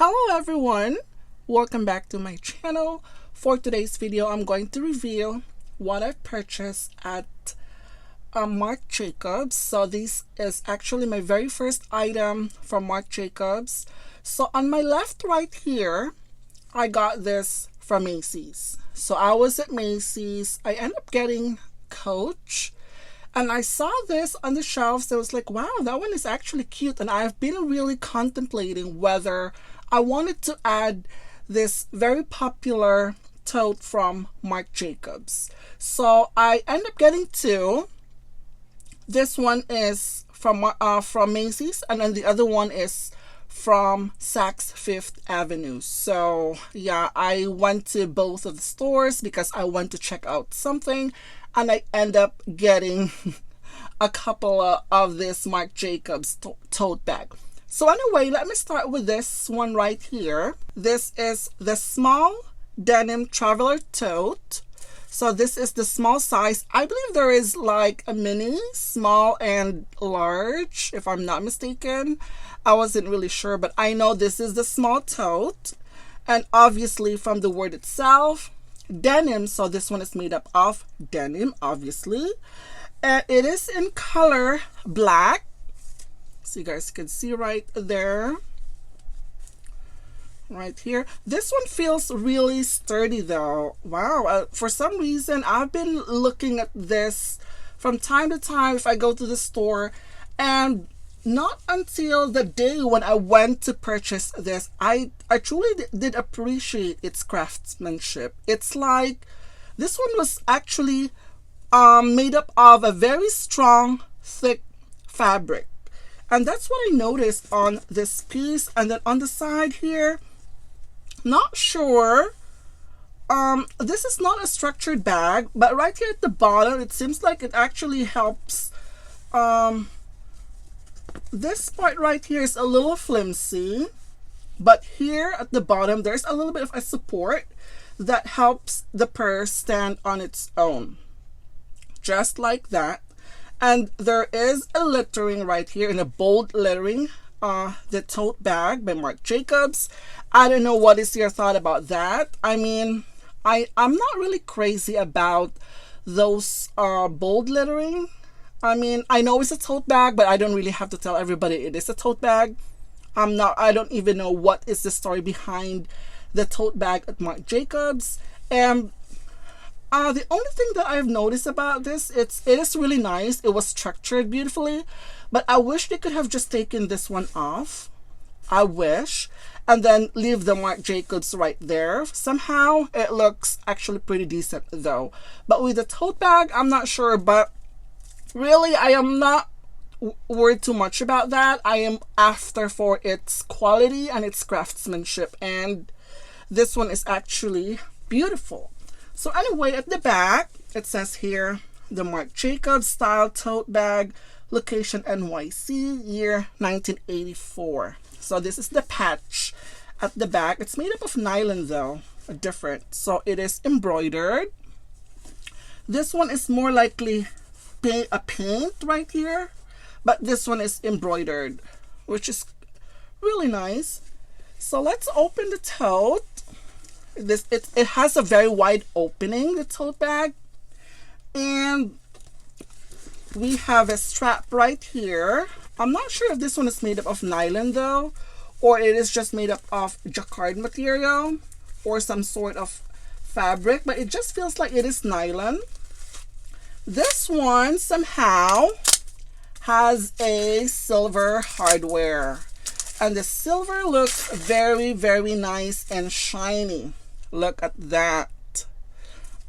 Hello everyone, welcome back to my channel. For today's video, I'm going to reveal what I've purchased at Marc Jacobs. So this is actually my very first item from Marc Jacobs. So on my left right here, I got this from Macy's. So I was at Macy's, I ended up getting Coach. And I saw this on the shelves. I was like, wow, that one is actually cute. And I've been really contemplating whether I wanted to add this very popular tote from Marc Jacobs. So I end up getting two. This one is from Macy's, and then the other one is from Saks Fifth Avenue. So yeah, I went to both of the stores because I went to check out something, and I end up getting a couple of this Marc Jacobs tote bag. So anyway, let me start with this one right here. This is the small denim traveler tote. So this is the small size. I believe there is like a mini, small, and large, if I'm not mistaken. I wasn't really sure, but I know this is the small tote. And obviously from the word itself, denim, so this one is made up of denim, obviously. And it is in color black. So you guys can see right there. Right here. This one feels really sturdy though. Wow. For some reason, I've been looking at this from time to time if I go to the store, and not until the day when I went to purchase this, I truly did appreciate its craftsmanship. It's like this one was actually made up of a very strong, thick fabric. And that's what I noticed on this piece. And then on the side here, not sure. This is not a structured bag, but right here at the bottom, it seems like it actually helps. This part right here is a little flimsy, but here at the bottom, there's a little bit of a support that helps the purse stand on its own. Just like that. And there is a lettering right here in a bold lettering. The tote bag by Marc Jacobs. I don't know, what is your thought about that? I mean, I'm not really crazy about those bold lettering. I mean, I know it's a tote bag, but I don't really have to tell everybody it is a tote bag. I don't even know what is the story behind the tote bag at Marc Jacobs. And the only thing that I've noticed about this, it is really nice. It was structured beautifully, but I wish they could have just taken this one off. I wish. And then leave the Marc Jacobs right there. Somehow it looks actually pretty decent though. But with the tote bag, I'm not sure. But really, I am not worried too much about that. I am after for its quality and its craftsmanship. And this one is actually beautiful. So anyway, at the back, it says here, the Marc Jacobs style tote bag, location NYC, year 1984. So this is the patch at the back. It's made up of nylon though, different. So it is embroidered. This one is more likely a paint right here, but this one is embroidered, which is really nice. So let's open the tote. It has a very wide opening, the tote bag, and we have a strap right here. I'm not sure if this one is made up of nylon though, or it is just made up of jacquard material or some sort of fabric, but it just feels like it is nylon. This one somehow has a silver hardware, and the silver looks very, very nice and shiny. Look at that.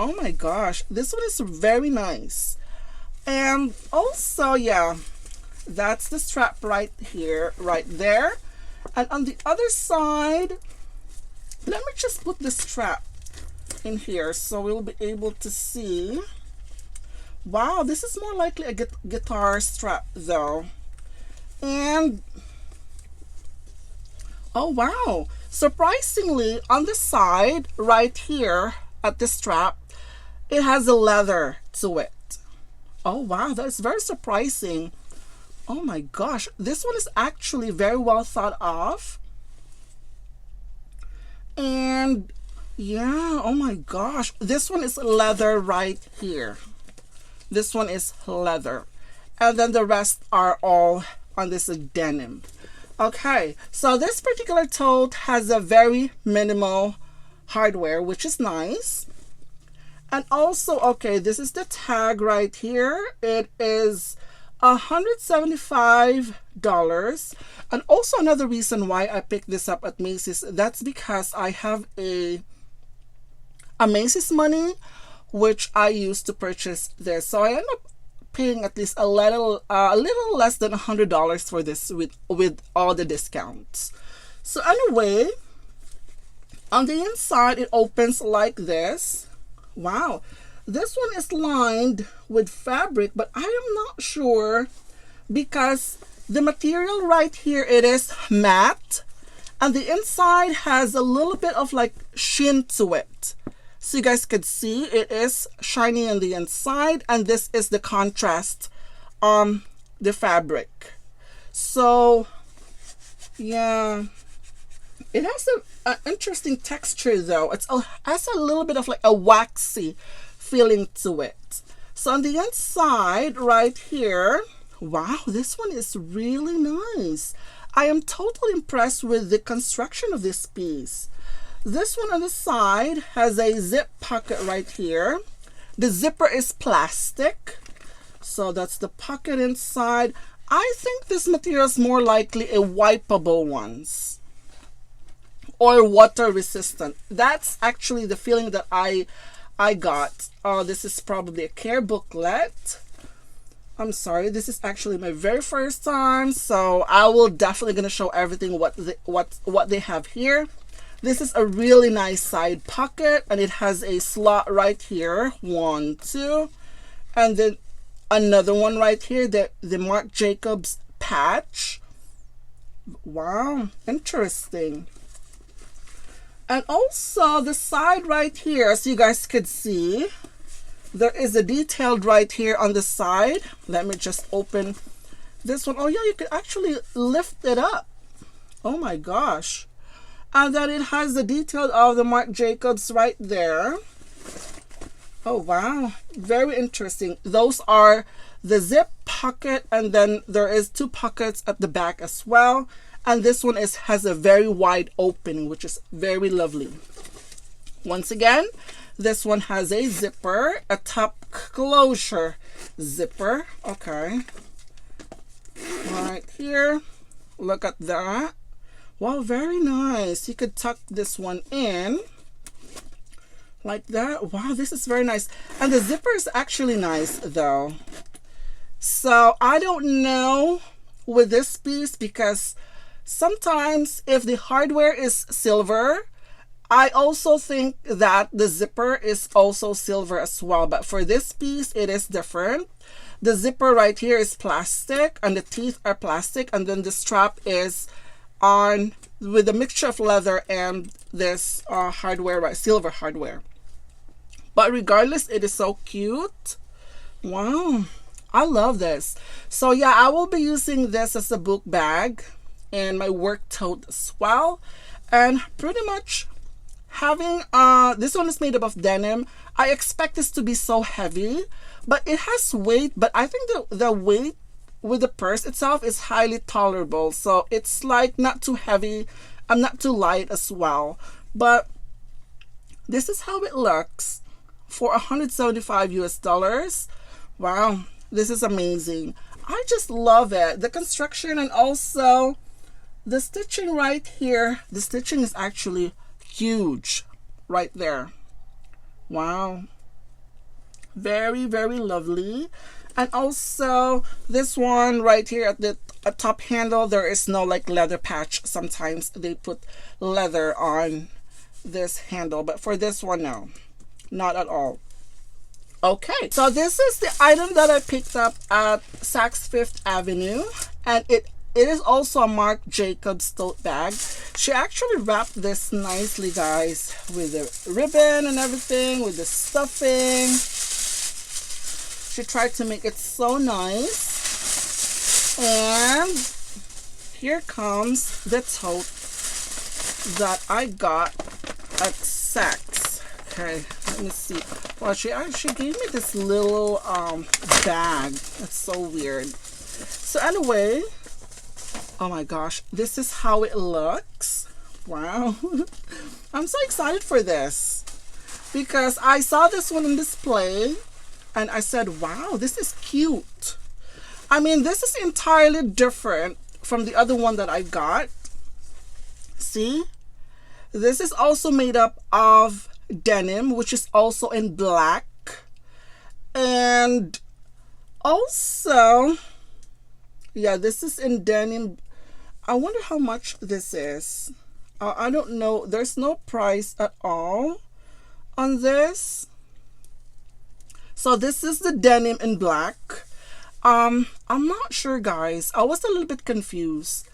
Oh my gosh, this one is very nice. And also, yeah, that's the strap right here, right there. And on the other side, let me just put the strap in here so we'll be able to see. Wow, this is more likely a guitar strap though. And oh wow, surprisingly, on the side right here at the strap, it has a leather to it. Oh wow, that's very surprising. Oh my gosh, this one is actually very well thought of. And yeah, oh my gosh, this one is leather right here. This one is leather, and then the rest are all on this denim. Okay, so this particular tote has a very minimal hardware, which is nice. And also, okay, this is the tag right here. It is $175. And also another reason why I picked this up at Macy's, that's because I have a Macy's money which I used to purchase this. So I end up paying at least a little less than $100 for this with all the discounts. So anyway, on the inside it opens like this. Wow, this one is lined with fabric, but I am not sure because the material right here, it is matte, and the inside has a little bit of like sheen to it. So you guys could see it is shiny on the inside, and this is the contrast on the fabric. So yeah, it has an interesting texture though. It has a little bit of like a waxy feeling to it. So on the inside right here, wow, this one is really nice. I am totally impressed with the construction of this piece. This one on the side has a zip pocket right here. The zipper is plastic, so that's the pocket inside. I think this material is more likely a wipeable ones or water resistant. That's actually the feeling that I got. This is probably a care booklet. I'm sorry, this is actually my very first time, so I will definitely gonna show everything what they have here. This is a really nice side pocket, and it has a slot right here, 1, 2, and then another one right here, the Marc Jacobs patch. Wow, interesting. And also the side right here, as you guys could see, there is a detailed right here on the side. Let me just open this one. Oh yeah, you could actually lift it up. Oh my gosh. And then it has the detail of the Marc Jacobs right there. Oh wow, very interesting. Those are the zip pocket, and then there is 2 pockets at the back as well. And this one has a very wide opening, which is very lovely. Once again, this one has a zipper, a top closure zipper. Okay, right here, look at that. Wow, very nice. You could tuck this one in like that. Wow, this is very nice. And the zipper is actually nice though. So I don't know with this piece, because sometimes if the hardware is silver, I also think that the zipper is also silver as well. But for this piece, it is different. The zipper right here is plastic, and the teeth are plastic, and then the strap is on with a mixture of leather and this hardware, right, silver hardware. But regardless, it is so cute. Wow, I love this. So yeah, I will be using this as a book bag and my work tote as well. And pretty much having this one is made up of denim. I expect this to be so heavy, but it has weight. But I think the weight with the purse itself is highly tolerable, so it's like not too heavy and not too light as well. But this is how it looks for $175 US. Wow, this is amazing. I just love it, the construction, and also the stitching right here. The stitching is actually huge right there. Wow, very, very lovely. And also this one right here at the top handle, there is no like leather patch. Sometimes they put leather on this handle, but for this one, no, not at all. Okay, so this is the item that I picked up at Saks Fifth Avenue, and it is also a Marc Jacobs tote bag. She actually wrapped this nicely, guys, with the ribbon and everything, with the stuffing. She tried to make it so nice. And here comes the tote that I got at Saks. Okay, let me see. Well, she actually gave me this little bag. That's so weird. So anyway, oh my gosh, this is how it looks. Wow. I'm so excited for this because I saw this one on display and I said, wow, this is cute. I mean, this is entirely different from the other one that I got. See? This is also made up of denim, which is also in black. And also, yeah, this is in denim. I wonder how much this is. I don't know. There's no price at all on this. So this is the denim in black. I'm not sure, guys. I was a little bit confused.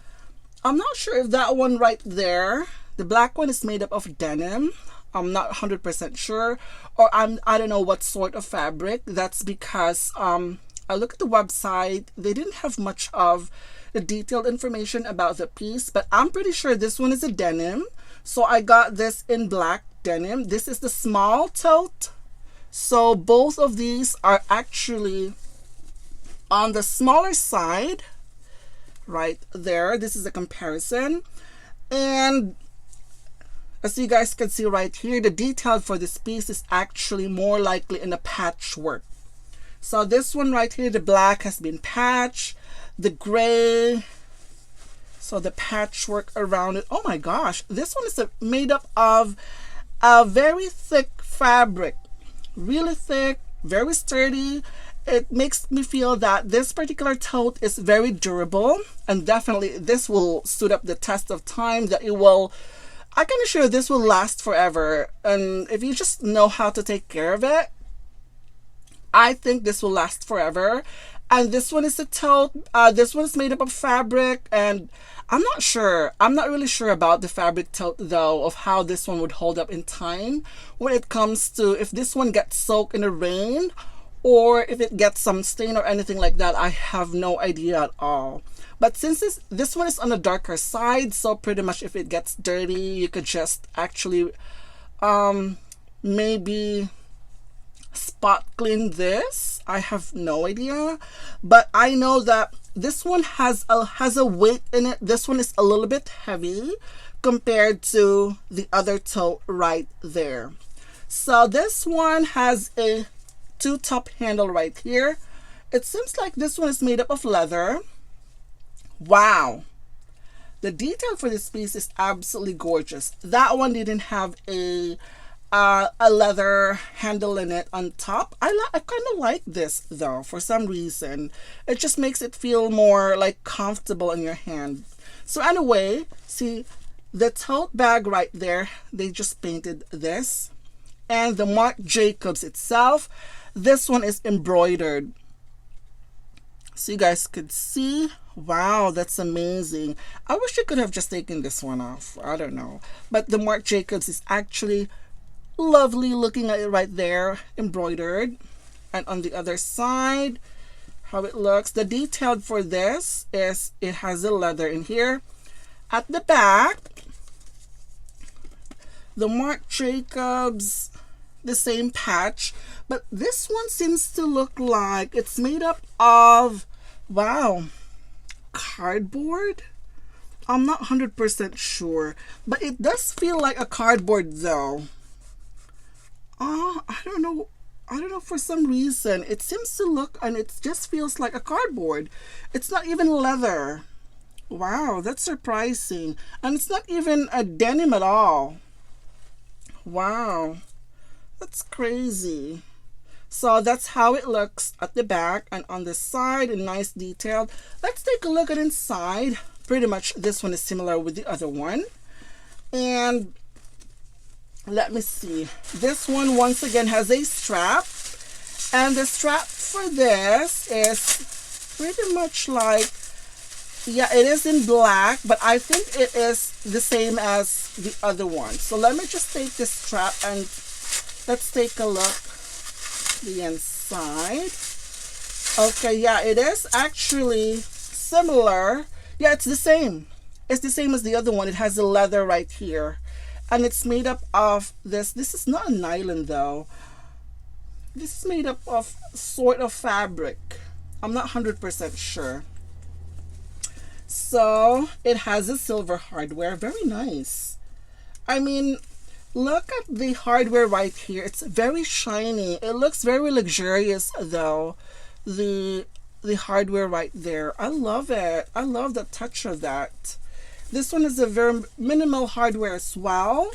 I'm not sure if that one right there, the black one, is made up of denim. I'm not 100% sure, or I don't know what sort of fabric. That's because I look at the website. They didn't have much of the detailed information about the piece, but I'm pretty sure this one is a denim. So I got this in black denim. This is the small tote. So both of these are actually on the smaller side right there. This is a comparison, and as you guys can see right here, the detail for this piece is actually more likely in a patchwork. So this one right here, the black has been patched, the gray, so the patchwork around it. Oh my gosh, this one is made up of a very thick fabric, really thick, very sturdy. It makes me feel that this particular tote is very durable, and definitely this will stood up the test of time, that it will, I can assure this will last forever. And if you just know how to take care of it, I think this will last forever. And this one is a tote. This one is made up of fabric, and I'm not really sure about the fabric tote though, of how this one would hold up in time when it comes to if this one gets soaked in the rain, or if it gets some stain or anything like that. I have no idea at all. But since this one is on the darker side, so pretty much if it gets dirty, you could just actually maybe spot clean this. I have no idea, but I know that this one has a weight in it. This one is a little bit heavy compared to the other tote right there. So this one has a two-top handle right here. It seems like this one is made up of leather. Wow, the detail for this piece is absolutely gorgeous. That one didn't have a leather handle in it on top. I kind of like this though. For some reason, it just makes it feel more like comfortable in your hand. So anyway, see the tote bag right there, they just painted this, and the Marc Jacobs itself, this one is embroidered, so you guys could see. Wow, that's amazing. I wish you could have just taken this one off. I don't know, but the Marc Jacobs is actually lovely. Looking at it right there, embroidered. And on the other side, how it looks, the detail for this is it has the leather in here. At the back, the Marc Jacobs, the same patch, but this one seems to look like it's made up of, wow, cardboard. I'm not 100% sure, but it does feel like a cardboard though. I don't know, for some reason it seems to look, and it just feels like a cardboard. It's not even leather. Wow, that's surprising. And it's not even a denim at all. Wow, that's crazy. So that's how it looks at the back, and on the side, a nice detail. Let's take a look at inside. Pretty much this one is similar with the other one. And let me see. This one once again has a strap, and the strap for this is pretty much like, yeah, it is in black, but I think it is the same as the other one. So let me just take this strap and let's take a look the inside. Okay, yeah, it is actually similar. Yeah, it's the same. It's the same as the other one. It has the leather right here, and it's made up of this is not a nylon though. This is made up of sort of fabric. I'm not 100% sure. So it has a silver hardware. Very nice. I mean, look at the hardware right here. It's very shiny. It looks very luxurious though. The hardware right there. I love it. I love the touch of that. This one is a very minimal hardware as well.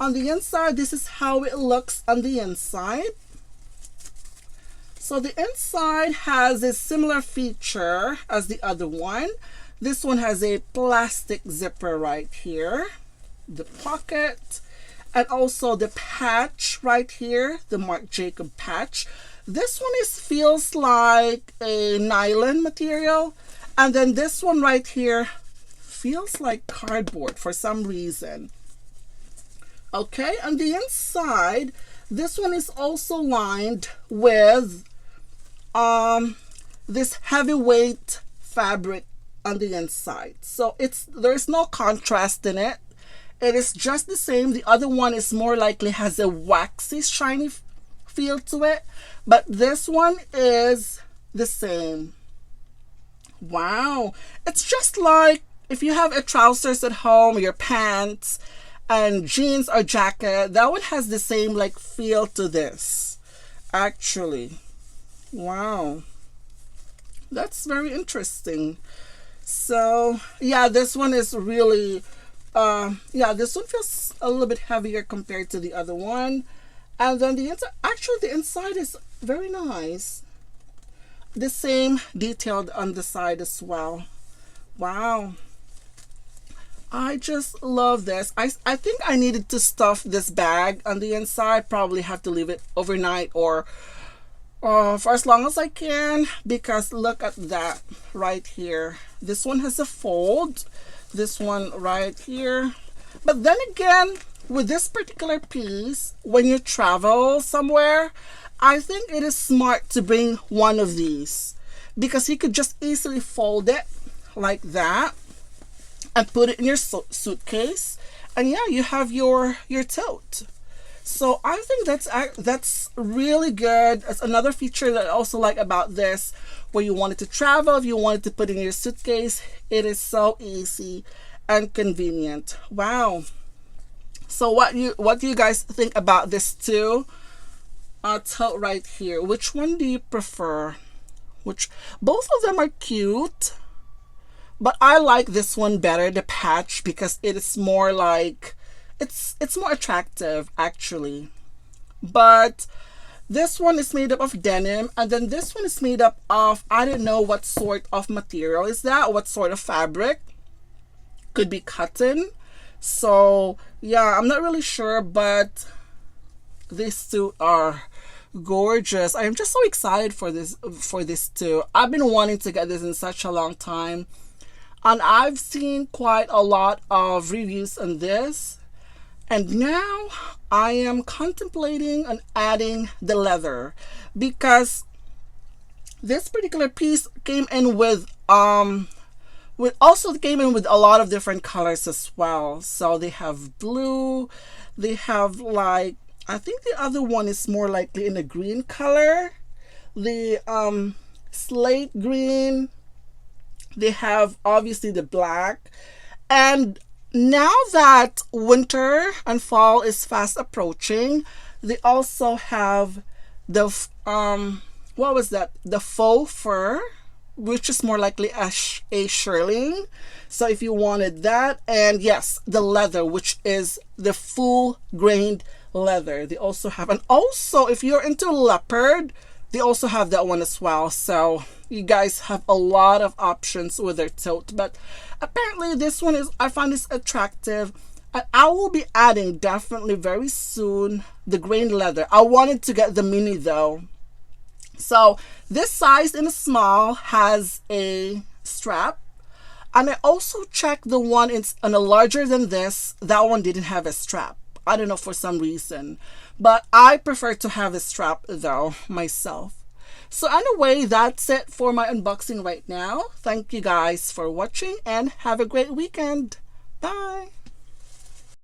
On the inside, this is how it looks on the inside. So the inside has a similar feature as the other one. This one has a plastic zipper right here, the pocket, and also the patch right here, the Marc Jacobs patch. This one feels like a nylon material, and then this one right here feels like cardboard for some reason. Okay, on the inside, this one is also lined with this heavyweight fabric on the inside. So there's no contrast in it. It is just the same. The other one is more likely has a waxy, shiny feel to it, but this one is the same. Wow, it's just like if you have a trousers at home, your pants, and jeans or jacket, that one has the same like feel to this, actually. Wow, that's very interesting. So yeah, this one is really yeah, this one feels a little bit heavier compared to the other one. And then the inside, actually the inside is very nice. The same detailed on the side as well. Wow, I just love this. I think I needed to stuff this bag on the inside. Probably have to leave it overnight or for as long as I can, because look at that right here. This one has a fold, this one right here. But then again, with this particular piece, when you travel somewhere, I think it is smart to bring one of these, because you could just easily fold it like that and put it in your suitcase, and yeah, you have your tote. So I think that's really good. It's another feature that I also like about this, where you wanted to travel, if you wanted to put in your suitcase, it is so easy and convenient. Wow. So what do you guys think about this tote right here? Which one do you prefer? Both of them are cute, but I like this one better, the patch, because it is more like it's more attractive actually. But this one is made up of denim, and then this one is made up of, I don't know what sort of material is that, what sort of fabric. Could be cotton. So yeah, I'm not really sure, but these two are gorgeous. I am just so excited for this too. I've been wanting to get this in such a long time, and I've seen quite a lot of reviews on this. And now I am contemplating on adding the leather, because this particular piece came in with also came in with a lot of different colors as well. So they have blue, they have like, I think the other one is more likely in a green color, the slate green, they have obviously the black. And now that winter and fall is fast approaching, they also have the what was that, the faux fur, which is more likely a shearling. So if you wanted that, and yes, the leather, which is the full grained leather, they also have. And also if you're into leopard, they also have that one as well. So you guys have a lot of options with their tote. But apparently this one is, I find this attractive, and I will be adding definitely very soon the grain leather. I wanted to get the mini though. So this size in a small has a strap, and I also checked the one in a larger than this. That one didn't have a strap. I don't know, for some reason, but I prefer to have a strap though myself. So anyway, that's it for my unboxing right now. Thank you guys for watching, and have a great weekend. Bye.